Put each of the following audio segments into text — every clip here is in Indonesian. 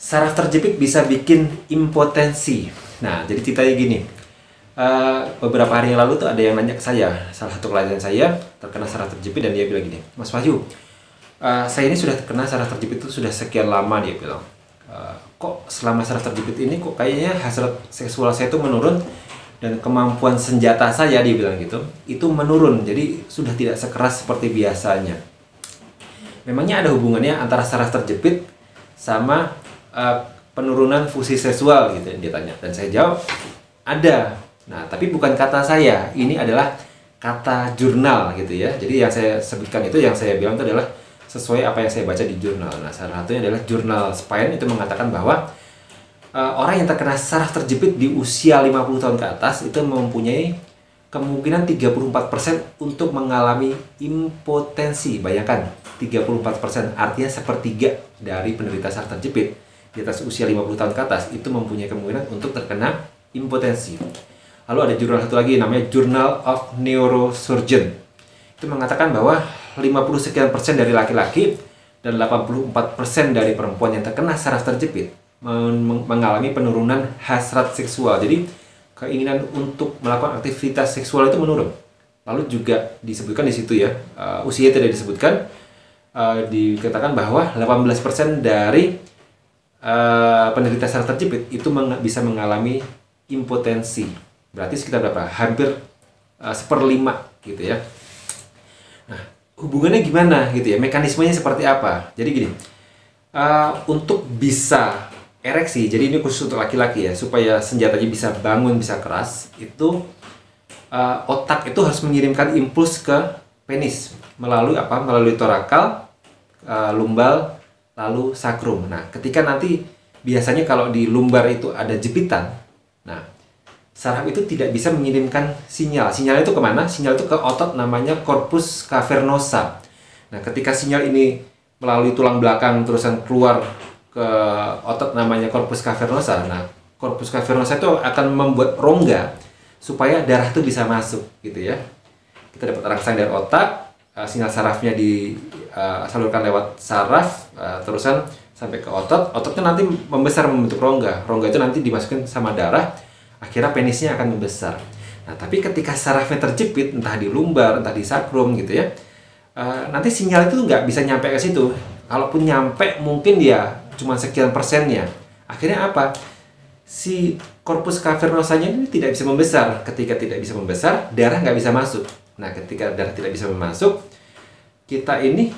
Saraf terjepit bisa bikin impotensi. Nah, jadi ceritanya gini. Beberapa hari yang lalu tuh ada yang nanya ke saya, salah satu klien saya terkena saraf terjepit dan dia bilang gini, Mas Wahyu, saya ini sudah terkena saraf terjepit itu sudah sekian lama, dia bilang. Kok selama saraf terjepit ini kok kayaknya hasrat seksual saya itu menurun dan kemampuan senjata saya, dia bilang gitu, itu menurun, jadi sudah tidak sekeras seperti biasanya. Memangnya ada hubungannya antara saraf terjepit sama penurunan fungsi seksual gitu, dia tanya, dan saya jawab ada. Nah, tapi bukan kata saya, ini adalah kata jurnal gitu ya. Jadi yang saya sebutkan itu, yang saya bilang itu adalah sesuai apa yang saya baca di jurnal. Nah, salah satunya adalah jurnal Spine itu mengatakan bahwa orang yang terkena saraf terjepit di usia 50 tahun ke atas itu mempunyai kemungkinan 34% untuk mengalami impotensi. Bayangkan, 34%, artinya sepertiga dari penderita saraf terjepit di atas usia 50 tahun ke atas itu mempunyai kemungkinan untuk terkena impotensi. Lalu ada jurnal satu lagi namanya Journal of Neurosurgeon. Itu mengatakan bahwa 50 sekian persen dari laki-laki dan 84% dari perempuan yang terkena saraf terjepit mengalami penurunan hasrat seksual. Jadi keinginan untuk melakukan aktivitas seksual itu menurun. Lalu juga disebutkan di situ ya, usia tidak disebutkan, dikatakan bahwa 18% dari penderita saraf terjepit itu bisa mengalami impotensi. Berarti sekitar berapa? Hampir 1/5 gitu ya. Nah, hubungannya gimana gitu ya? Mekanismenya seperti apa? Jadi gini, untuk bisa ereksi, jadi ini khusus untuk laki-laki ya, supaya senjatanya bisa bangun, bisa keras, itu otak itu harus mengirimkan impuls ke penis melalui apa? Melalui torakal, lumbal, lalu sakrum. Nah, ketika nanti biasanya kalau di lumbar itu ada jepitan, nah saraf itu tidak bisa mengirimkan sinyal. Sinyal itu kemana? Sinyal itu ke otot namanya corpus cavernosa. Nah, ketika sinyal ini melalui tulang belakang terusan keluar ke otot namanya corpus cavernosa. Nah, corpus cavernosa itu akan membuat rongga supaya darah itu bisa masuk gitu ya. Kita dapat rangsang dari otak, sinyal sarafnya disalurkan lewat saraf, terusan sampai ke otot. Ototnya nanti membesar membentuk rongga. Rongga itu nanti dimasukin sama darah, akhirnya penisnya akan membesar. Nah, tapi ketika sarafnya terjepit, entah di lumbar, entah di sakrum gitu ya, nanti sinyal itu nggak bisa nyampe ke situ. Kalaupun nyampe, mungkin ya cuma sekian persennya. Akhirnya apa? Si corpus cavernosanya ini tidak bisa membesar. Ketika tidak bisa membesar, darah nggak bisa masuk. Nah, ketika darah tidak bisa masuk, kita ini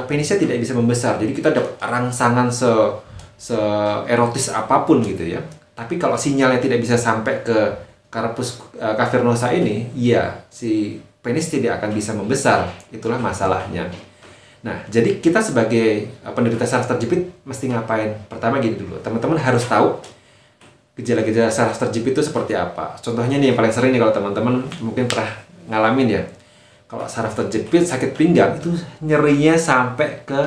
penisnya tidak bisa membesar. Jadi kita dapat rangsangan se-erotis apapun gitu ya. Tapi kalau sinyalnya tidak bisa sampai ke corpus cavernosa ini, ya si penis tidak akan bisa membesar. Itulah masalahnya. Nah, jadi kita sebagai penderita saraf terjepit mesti ngapain? Pertama gini dulu, teman-teman harus tahu gejala-gejala saraf terjepit itu seperti apa. Contohnya nih yang paling sering nih kalau teman-teman mungkin pernah ngalamin ya. Kalau saraf terjepit, sakit pinggang itu nyerinya sampai ke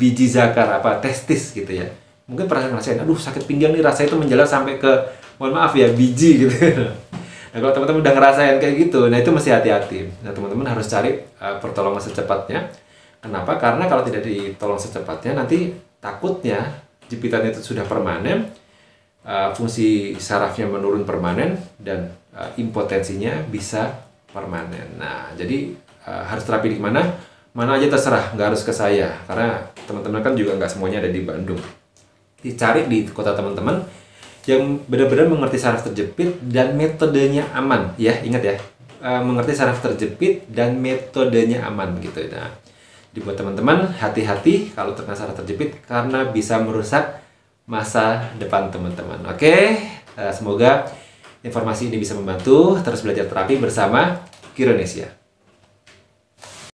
biji zakar, testis gitu ya. Mungkin pernah ngerasain, aduh sakit pinggang nih, rasanya itu menjalar sampai ke, mohon maaf ya, biji gitu. Nah, kalau teman-teman udah ngerasain kayak gitu, nah itu mesti hati-hati. Nah, teman-teman harus cari pertolongan secepatnya. Kenapa? Karena kalau tidak ditolong secepatnya, nanti takutnya jepitan itu sudah permanen, fungsi sarafnya menurun permanen, dan impotensinya bisa permanen. Nah, jadi harus terapi di mana? Mana aja terserah, nggak harus ke saya. Karena teman-teman kan juga nggak semuanya ada di Bandung. Dicari di kota teman-teman yang benar-benar mengerti saraf terjepit dan metodenya aman ya, ingat ya, mengerti saraf terjepit dan metodenya aman gitu. Nah, dibuat teman-teman hati-hati kalau terkena saraf terjepit karena bisa merusak masa depan teman-teman. Oke, semoga informasi ini bisa membantu terus belajar terapi bersama Qironesia.